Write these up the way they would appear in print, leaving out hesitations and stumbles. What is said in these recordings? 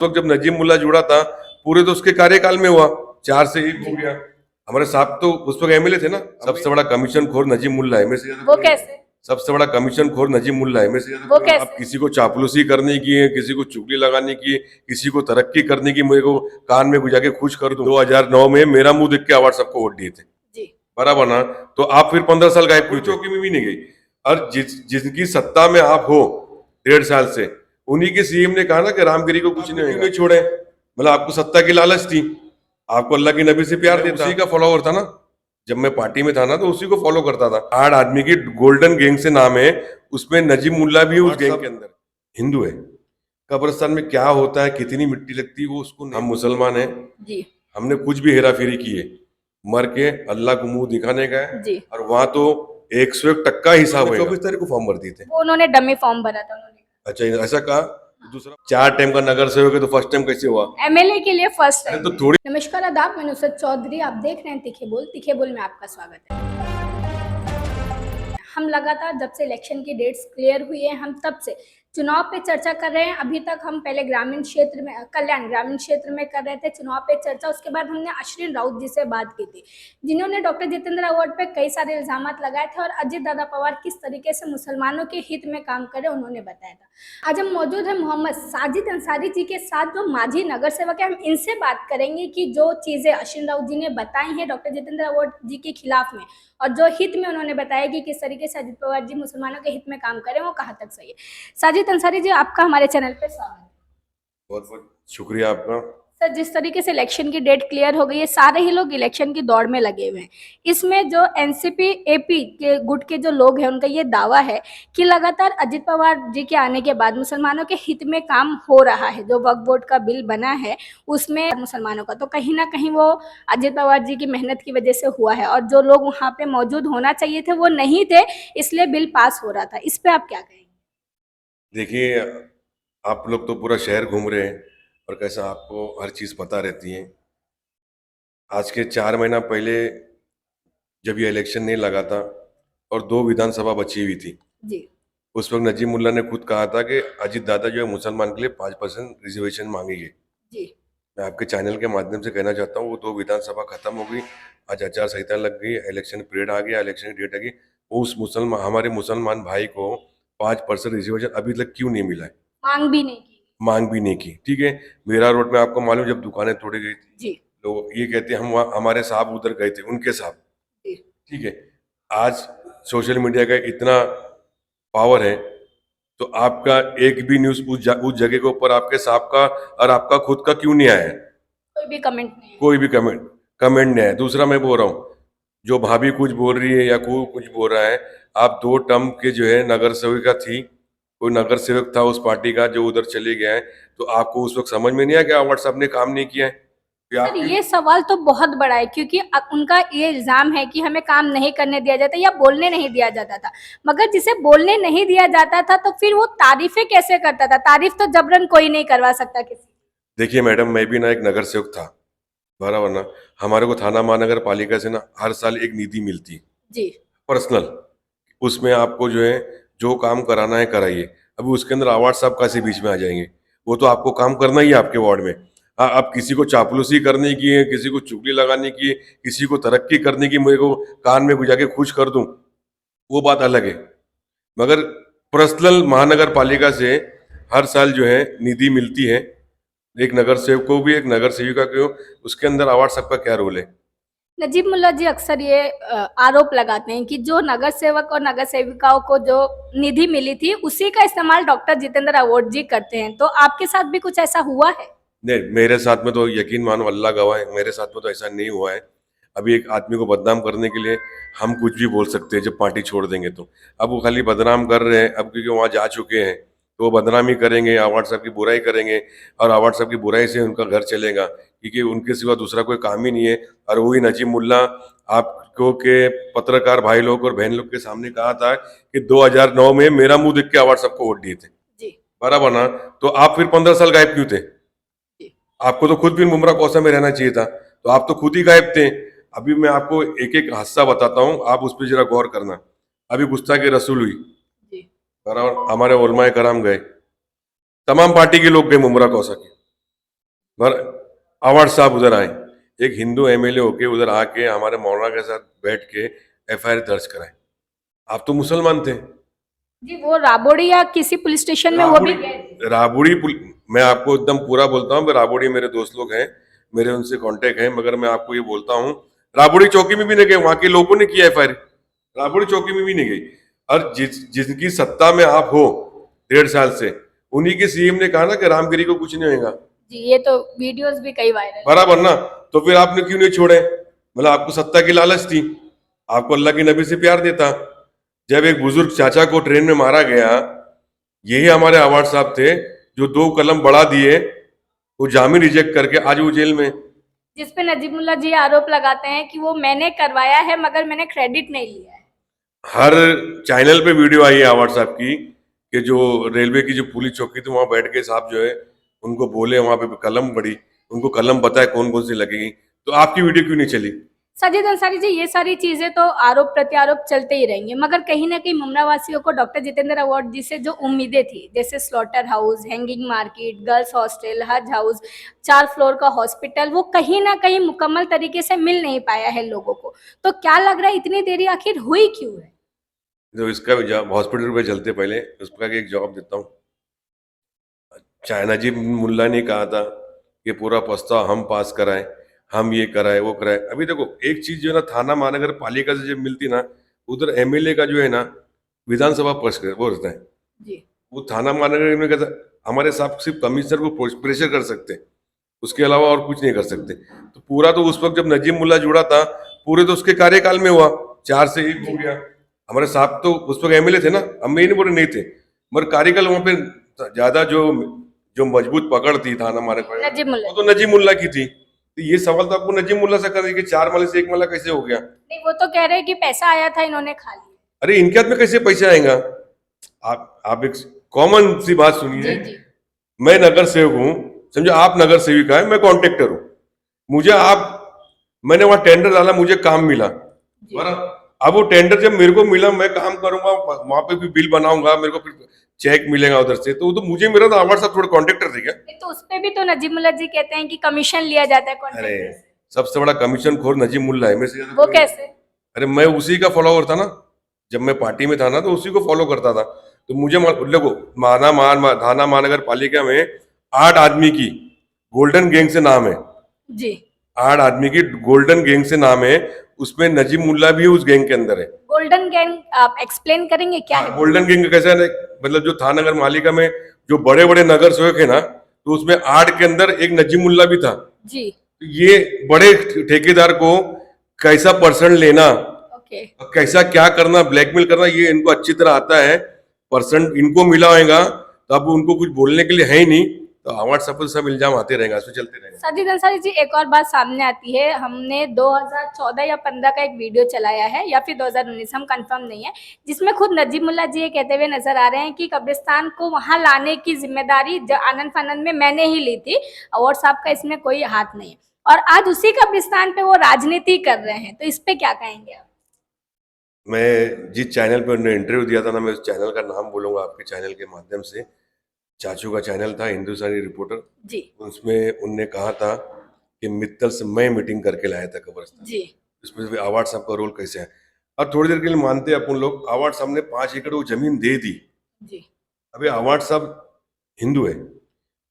तो जब नजीब मुल्ला जुड़ा था पूरे तो उसके कार्यकाल में हुआ, 4 से 1 हो गया। हमारे साहब तो उस वक्त एमएलए थे ना। सबसे बड़ा कमीशन खोर नजीब मुल्ला है, मेरे से ज्यादा वो कोई नहीं। कैसे? सबसे बड़ा कमीशन खोर नजीब मुल्ला है, मेरे से ज्यादा वो कोई नहीं। कैसे? आप किसी को चापलूसी करने की है, किसी को चुगली लगाने की, किसी को तरक्की करने की, मेरे को कान में गुजा के खुश कर दूं। 2009 में मेरा मुंह देख के अवार्ड सबको वोट दिए थे, जी। बराबर ना। तो आप फिर 15 साल गायब क्यों? चौकी में भी नहीं गई। और जिनकी सत्ता में आप हो 1.5 साल से, उन्हीं के सीएम ने कहा ना कि रामगिरी को कुछ नहीं छोड़े। मतलब आपको सत्ता की लालच थी, आपको अल्लाह की नबी से प्यार देता, उसी का फॉलोअर था ना। जब मैं पार्टी में था ना तो उसी को फॉलो करता था। 8 आदमी की गोल्डन गैंग से नाम है, उसमें नजीब मुल्ला भी उस गैंग के अंदर। हिंदू है, कब्रिस्तान में क्या होता है, कितनी मिट्टी लगती है वो उसको नहीं। हम मुसलमान हैं जी। हमने कुछ भी हेरा फेरी की है, मर के अल्लाह को मुंह दिखाने का है। जी। और वहां तो 101% हिसाब है। 24 तारीख को फॉर्म भर दिए थे। वो उन्होंने डमी फॉर्म भरा था उन्होंने। अच्छा, ऐसा कहा। दूसरा 4 टाइम का नगर सेवक है तो फर्स्ट टाइम कैसे हुआ? एमएलए के लिए फर्स्ट अरे टाइम। तो थोड़ी। नमस्कार, आदाब, मैं नुसरत चौधरी, आप देख रहे हैं तीखे बोल में आपका स्वागत है। हम लगातार जब से इलेक्शन की डेट्स क्लियर हुई है, हम तब से चुनाव पे चर्चा कर रहे हैं। अभी तक हम पहले ग्रामीण क्षेत्र में, कल्याण ग्रामीण क्षेत्र में कर रहे थे चुनाव पे चर्चा। उसके बाद हमने अश्विन राउत जी से बात की थी, जिन्होंने डॉक्टर जितेंद्र अवार्ड पे कई सारे इल्जाम लगाए थे और अजीत दादा पवार किस तरीके से मुसलमानों के हित में काम करे उन्होंने बताया था। आज हम मौजूद हैं मोहम्मद साजिद अंसारी जी के साथ, जो मांझी नगर सेवक है। हम इनसे बात करेंगे कि जो चीज़ें अश्विन राउत जी ने बताई हैं डॉक्टर जितेंद्र अवार्ड जी के खिलाफ में, और जो हित में उन्होंने बताया कि किस तरीके से अजित पवार जी मुसलमानों के हित में काम करें, वो कहाँ तक सही है। साजिद अंसारी जी, आपका हमारे चैनल पे स्वागत है। बहुत बहुत शुक्रिया आपका। सर, जिस तरीके से इलेक्शन की डेट क्लियर हो गई है, सारे ही लोग इलेक्शन की दौड़ में लगे हुए हैं। इसमें जो एनसीपी एपी के गुट के जो लोग हैं, उनका ये दावा है कि लगातार अजित पवार जी के आने के बाद मुसलमानों के हित में काम हो रहा है। जो वक्फ बोर्ड का बिल बना है उसमें मुसलमानों का, तो कहीं ना कहीं वो अजित पवार जी की मेहनत की वजह से हुआ है, और जो लोग वहाँ पे मौजूद होना चाहिए थे वो नहीं थे, इसलिए बिल पास हो रहा था। इस पर आप क्या कहेंगे? देखिए, आप लोग तो पूरा शहर घूम रहे हैं और कैसा आपको हर चीज पता रहती है। आज के 4 महीना पहले जब ये इलेक्शन नहीं लगा था और 2 विधानसभा बची हुई थी, जी। उस वक्त नजीब मुल्ला ने खुद कहा था कि अजीत दादा जो है मुसलमान के लिए 5% रिजर्वेशन मांगेंगे। जी। मैं आपके चैनल के माध्यम से कहना चाहता हूँ, वो 2 विधानसभा खत्म हो गई, आज आचार संहिता लग गई, इलेक्शन पीरियड आ गया, इलेक्शन की डेट आ गई। उस मुसलमान, हमारे मुसलमान भाई को 5% रिजर्वेशन अभी तक क्यों नहीं मिला है? मांग भी नहीं की। मांग भी नहीं की। ठीक है, मेरा रोड में आपको मालूम, जब दुकानें तोड़ी गई थी, जी। लोग ये कहते हैं हम हमारे साहब उधर गए थे, उनके साहब। जी। ठीक है, आज सोशल मीडिया का इतना पावर है, तो आपका एक भी न्यूज उस जगह के ऊपर आपके साहब का और आपका खुद का क्यों नहीं आया है? कोई भी कमेंट नहीं है। कोई भी कमेंट नहीं है। दूसरा मैं बोल रहा हूँ, जो भाभी कुछ बोल रही है या कोई कुछ बोल रहा है, आप 2 टर्म के जो है नगर सेविका थी, कोई नगर सेवक था उस पार्टी का जो उधर चले गया है, तो आपको उस वक्त समझ में नहीं आया कि व्हाट्सएप ने काम नहीं किया है? सर, ये सवाल तो बहुत बड़ा है, क्योंकि उनका ये इल्जाम है कि हमें काम नहीं करने दिया जाता या बोलने नहीं दिया जाता था। मगर जिसे बोलने नहीं दिया जाता था तो फिर वो तारीफें कैसे करता था? तारीफ तो जबरन कोई नहीं करवा सकता किसी। देखिए मैडम, मैं भी ना एक नगर सेवक था, बराबर ना। हमारे को थाना महानगर पालिका से ना हर साल एक निधि मिलती है, जी। पर्सनल। उसमें आपको जो है जो काम कराना है कराइए। अभी उसके अंदर आवाज साहब कैसे बीच में आ जाएंगे? वो तो आपको काम करना ही है आपके वार्ड में। हाँ, अब किसी को चापलूसी करने की है, किसी को चुगली लगाने की है, किसी को तरक्की करने की, मेरे को कान में गुजा के खुश कर दूं, वो बात अलग है। मगर पर्सनल महानगर पालिका से हर साल जो है निधि मिलती है, एक नगर सेवक को भी, एक नगर सेविका को। उसके अंदर आवाज सबका क्या रोल है? नजीब मुल्ला जी अक्सर ये आरोप लगाते हैं कि जो नगर सेवक और नगर सेविकाओं को जो निधि मिली थी उसी का इस्तेमाल डॉक्टर जितेंद्र अवार्ड जी करते हैं। तो आपके साथ भी कुछ ऐसा हुआ है? नहीं, मेरे साथ में तो यकीन मानो, अल्लाह गवाह है, मेरे साथ में तो ऐसा नहीं हुआ है। अभी एक आदमी को बदनाम करने के लिए हम कुछ भी बोल सकते हैं जब पार्टी छोड़ देंगे तो। अब वो खाली बदनाम कर रहे हैं, अब क्योंकि वहाँ जा चुके हैं तो वो बदनामी करेंगे, आवाज साहब की बुराई करेंगे, और आवाज साहब की बुराई से उनका घर चलेगा, क्योंकि उनके सिवा दूसरा कोई काम ही नहीं है। और वही नजीब मुल्ला आपको के पत्रकार भाई लोग और बहन लोग के सामने कहा था कि 2009 में मेरा मुंह देख के आवाज सबको वोट दिए थे, जी। बराबर ना। तो आप फिर 15 साल गायब क्यों थे? जी। आपको तो खुद भी बुमराह कौसा में रहना चाहिए था, तो आप तो खुद ही गायब थे। अभी मैं आपको एक एक हादसा बताता हूँ, आप उस पर जरा गौर करना। अभी गुस्ताखी रसूल हुई, जी। बराबर, हमारे उलमाए कराम गए, तमाम पार्टी के लोग गए मुमरा कौसा के, पर अवार्ड साहब उधर आए, एक हिंदू एमएलए होके उधर आके हमारे मौलाना के साथ बैठ के एफआईआर दर्ज कराए। आप तो मुसलमान थे। जी, वो राबोड़ी या किसी पुलिस स्टेशन में वो भी गए थे। मैं आपको एकदम पूरा बोलता हूँ, राबोड़ी मेरे दोस्त लोग हैं, मेरे उनसे कांटेक्ट है, मगर मैं आपको ये बोलता हूँ, राबोड़ी चौकी में भी नहीं गए, वहां के लोगों ने किया एफआईआर, राबोड़ी चौकी में भी नहीं गई। और जिनकी सत्ता में आप हो 1.5 साल से, उन्हीं के सीएम ने कहा ना कि रामगिरी को कुछ नहीं होगा। जी, ये तो वीडियोस भी कई वायरल। बराबर ना? तो फिर आपने क्यों नहीं छोड़े? मतलब आपको सत्ता की लालच थी, आपको अल्लाह के नबी से प्यार देता। जब एक बुजुर्ग चाचा को ट्रेन में मारा गया, यही हमारे अवार्ड साहब थे जो 2 कलम बढ़ा दिए, वो जामीन रिजेक्ट करके आज वो जेल में। जिसपे नजीमुल्ला जी आरोप लगाते हैं कि वो मैंने करवाया है मगर मैंने क्रेडिट नहीं लिया है। हर चैनल पे वीडियो आई है अवार्ड साहब की कि जो रेलवे की जो पुलिस चौकी थी वहां बैठ के साहब जो है उनको बोले, वहां पे कलम बढ़ी, उनको कलम बताए कौन कौन सी लगेगी, तो आपकी वीडियो क्यों नहीं चली? साजिद अंसारी जी, ये सारी चीजें तो आरोप प्रत्यारोप चलते ही रहेंगे, मगर कहीं ना कहीं मुमरा वासियों को डॉक्टर जितेंद्र अवार्ड जी से जो उम्मीदें थी, जैसे slaughter house, hanging market, girls hostel, हज हाउस, 4 फ्लोर का हॉस्पिटल, वो कहीं ना कहीं मुकम्मल तरीके से मिल नहीं पाया है लोगों को। तो क्या लग रहा है इतनी देरी आखिर हुई क्यों है? जो इसका हॉस्पिटल पे चलते पहले उसका एक जवाब देता हूँ। चाइना जी मुल्ला ने कहा था कि पूरा प्रस्ताव हम पास कराएं, हम ये कराए वो कराए। अभी देखो एक चीज जो है ना, थाना महानगर पालिका से जब मिलती ना, उधर एमएलए का जो है ना विधानसभा पक्ष वो रहता है, जी वो थाना महानगर में कहता हमारे साथ सिर्फ कमिश्नर को प्रेशर कर सकते हैं, उसके अलावा और कुछ नहीं कर सकते। तो पूरा तो उस वक्त जब नजीम मुल्ला जुड़ा था, पूरे तो उसके कार्यकाल में हुआ, 4 से 1 हो गया। हमारे साहब तो उस वक्त एमएलए थे ना, हम ये नहीं बोले नहीं थे, मगर कार्यकाल वहां पे ज्यादा जो जो मजबूत पकड़ थी थाना हमारे पर, नजीमुल्ला वो तो नजीम मुल्ला की थी। तो ये सवाल तो आपको नजीम मुल्ला से करना कि 4 माले से 1 माला कैसे हो गया? नहीं, वो तो कह रहे हैं कि पैसा आया था इन्होंने खा लिया। अरे इनके हाथ में कैसे पैसे आएगा? आप एक कॉमन सी बात सुनिए। जी जी मैं नगर सेवक हूँ, समझो आप नगर सेविका है, मैं कॉन्ट्रेक्टर हूँ, मुझे आप मैंने वहां टेंडर डाला, मुझे काम मिला, जी। बराबर? अब वो टेंडर जब मेरे को मिला, मैं काम करूंगा, वहां पे भी बिल बनाऊंगा, मेरे को फिर चेक मिलेगा उधर से, तो वो तो मुझे मेरा तो अवार्ड साहब थोड़ा कॉन्ट्रेक्टर थे क्या? नहीं, तो उस पे भी तो नजीमुल्ला जी कहते हैं कि कमीशन लिया जाता है अरे कॉन्ट्रैक्टर से। सबसे बड़ा कमीशन खोर नजीम मुल्ला है, मेरे से ज्यादा वो कोई नहीं। कैसे? अरे मैं उसी का फॉलोअर था ना, जब मैं पार्टी में था ना तो उसी को फॉलो करता था। तो मुझे देखो, थाना महानगर पालिका में 8 आदमी की गोल्डन गैंग से नाम है, जी। 8 आदमी की गोल्डन गैंग से नाम है, उसमें नजीम मुल्ला भी उस गैंग के अंदर है। गोल्डन गैंग आप एक्सप्लेन करेंगे क्या है? गोल्डन गैंग कैसा है? मतलब जो था नगर पालिका में जो बड़े बड़े नगर सेवक है ना, तो उसमें 8 के अंदर एक नजीम मुल्ला भी था। जी। तो ये बड़े ठेकेदार को कैसा परसेंट लेना, ओके। कैसा क्या करना, ब्लैकमेल करना, ये इनको अच्छी तरह आता है। परसेंट इनको मिला होगा तो अब उनको कुछ बोलने के लिए है ही नहीं, तो अवार्ड सब सब इल्जाम आते रहेगा, इसमें चलते रहेगा। साजिद अंसारी जी, एक और बात सामने आती है, हमने 2014 या 15 का एक वीडियो चलाया है या फिर 2019, हम कंफर्म नहीं है, जिसमें खुद नजीमुल्ला जी ये कहते हुए नजर आ रहे हैं कि कब्रिस्तान को वहां लाने की जिम्मेदारी आनंद फानंद में मैंने ही ली थी, अवार्ड साहब का इसमें कोई हाथ नहीं है। और आज उसी कब्रिस्तान पे वो राजनीति कर रहे हैं, तो इस पे क्या कहेंगे आप? मैं जिस चैनल पे उन्होंने इंटरव्यू दिया था ना, मैं उस चैनल का नाम बोलूंगा आपके चैनल के माध्यम से। चाचू का चैनल था हिंदुस्तानी रिपोर्टर, जी उसमें उनने कहा था कि मित्तल से मैं मीटिंग करके लाया था कब्रिस्तान। जी इसमें भी अवार्ड साहब का रोल कैसे है? और थोड़ी देर के लिए मानते हैं अपन लोग, अवार्ड साहब ने 5 एकड़ वो जमीन दे दी। जी। अभी अवार्ड साहब हिंदू है,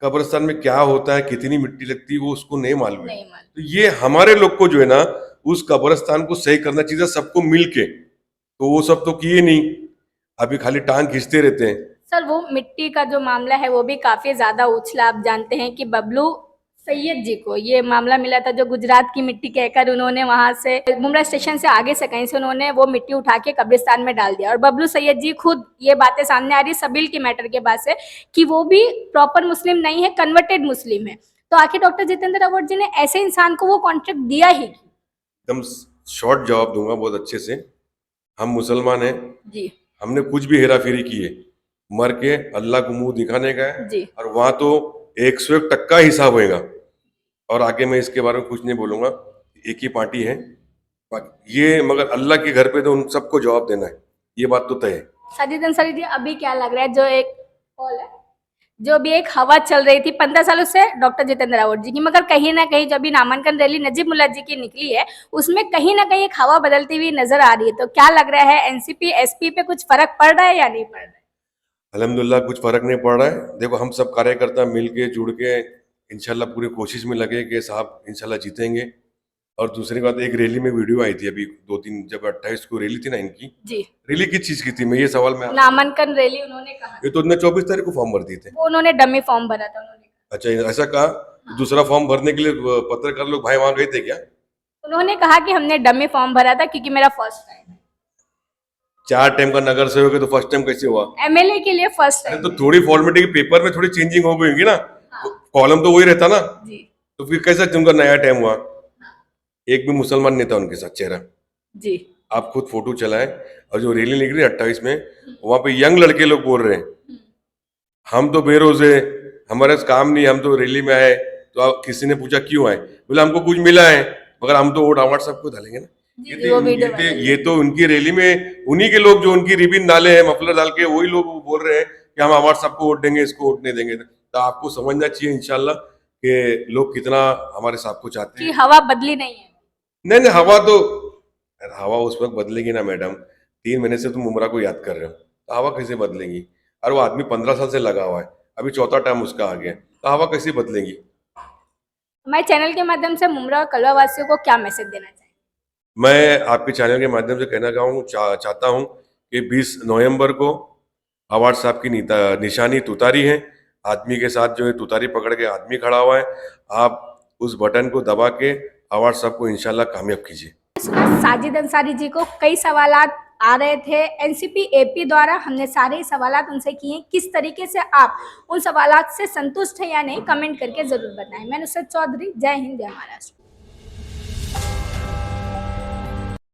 कब्रिस्तान में क्या होता है, कितनी मिट्टी लगती है, वो उसको नहीं मालूम है। नहीं मालूम। तो ये हमारे लोग को जो है ना, उस कब्रिस्तान को सही करना चाहिए सबको मिलके, तो वो सब तो किए नहीं, अभी खाली टांग खींचते रहते हैं। सर, वो मिट्टी का जो मामला है वो भी काफी ज्यादा उछला। आप जानते हैं कि बबलू सैयद जी को ये मामला मिला था, जो गुजरात की मिट्टी कहकर उन्होंने वहां से मुमरा स्टेशन से आगे से कहीं से उन्होंने वो मिट्टी उठा के कब्रिस्तान में डाल दिया। और बबलू सैयद जी खुद ये बातें सामने आ रही सबील की मैटर के बाद से कि वो भी प्रॉपर मुस्लिम नहीं है, कन्वर्टेड मुस्लिम है। तो आखिर डॉक्टर जितेंद्र अवार्ड जी ने ऐसे इंसान को वो कॉन्ट्रैक्ट दिया ही क्यों? एकदम शॉर्ट जवाब दूंगा बहुत अच्छे से। हम मुसलमान हैं, जी हमने कुछ भी हेरा फेरी की है, मर के अल्लाह को मुंह दिखाने का है, जी और वहां तो 101% हिसाब होएगा। और आगे मैं इसके बारे में कुछ नहीं बोलूंगा, एक ही पार्टी है ये, मगर अल्लाह के घर पे तो उन सबको जवाब देना है, ये बात तो तय है। साजिद अंसारी जी, अभी क्या लग रहा है, जो एक कॉल है जो भी एक हवा चल रही थी 15 सालों से डॉक्टर जितेंद्र रावत जी की, मगर कहीं ना कहीं जो भी नामांकन रैली नजीब मुल्ला जी की निकली है उसमें कहीं ना कहीं एक हवा बदलती हुई नजर आ रही है। तो क्या लग रहा है, एनसीपी एसपी पे कुछ फर्क पड़ रहा है या नहीं पड़ रहा है? अल्हम्दुलिल्लाह कुछ फर्क नहीं पड़ रहा है। देखो हम सब कार्यकर्ता मिल के जुड़ के इंशाल्लाह पूरी कोशिश में लगे कि साहब इंशाल्लाह जीतेंगे। और दूसरी बात, एक रैली में वीडियो आई थी अभी 2 दिन, जब 28 को रैली थी ना इनकी, जी, रैली किस चीज की थी, मैं ये सवाल मैं नामांकन रैली उन्होंने कहा, ये तो उन्होंने 24 तारीख को फॉर्म भर दिए थे। वो उन्होंने डमी फॉर्म भरा था उन्होंने। अच्छा ऐसा कहा, तो दूसरा फॉर्म भरने के लिए पत्रकार लोग भाई वहां गए थे क्या? उन्होंने कहा कि हमने डमी फॉर्म भरा था क्योंकि मेरा फर्स्ट टाइम 4 टाइम का नगर सेवक है तो फर्स्ट टाइम कैसे हुआ? है, एमएलए के लिए फर्स्ट अरे टाइम तो थोड़ी फॉर्मेलिटी पेपर में थोड़ी चेंजिंग हो गई होगी ना, कॉलम तो वही रहता ना, जी। तो फिर कैसा तुमका नया टाइम हुआ? एक भी मुसलमान नेता उनके साथ चेहरा, जी आप खुद फोटो चलाए। और जो रैली निकली 28 में, वहां पे यंग लड़के लोग बोल रहे हैं हम तो बेरोज है, हमारे पास काम नहीं, हम तो रैली में आए। तो किसी ने पूछा क्यों आए, बोले हमको कुछ मिला है, मगर हम तो वोट आवाज सबको डालेंगे ना। जी, जी, वो वीडियो ये तो उनकी रैली में उन्हीं के लोग जो उनकी रिबिन डाले हैं, मफलर डाल के, वही लोग बोल रहे हैं कि हम आवाज सबको वोट देंगे, इसको वोट नहीं देंगे। तो आपको समझना चाहिए इंशाल्लाह कि लोग कितना हमारे साथ को चाहते कि हैं। हवा बदली नहीं है। नहीं नहीं, हवा तो यार हवा उस वक्त बदलेगी ना मैडम। 3 महीने से तुम उमरा को याद कर रहे हो, तो हवा कैसे बदलेगी? और वो आदमी 15 साल से लगा हुआ है, अभी चौथा टाइम उसका आ गया, तो हवा कैसे बदलेगी? हमारे चैनल के माध्यम से मुमरा और कलवा वासियों को क्या मैसेज देना चाहिए? मैं आपके चैनल के माध्यम से कहना चाहता हूँ कि 20 नवंबर को आवाज साहब की निशानी तुतारी है। आदमी के साथ जो है तुतारी पकड़ के आदमी खड़ा हुआ है, आप उस बटन को दबा के आवाज साहब को इंशाल्लाह कामयाब कीजिए। साजिद अंसारी जी को कई सवालात आ रहे थे एनसीपी एपी द्वारा, हमने सारे सवालात उनसे किए। किस तरीके से आप उन सवालात से संतुष्ट हैं या नहीं, कमेंट करके जरूर बताएं। मैं नुसरत चौधरी, जय हिंद जय महाराष्ट्र।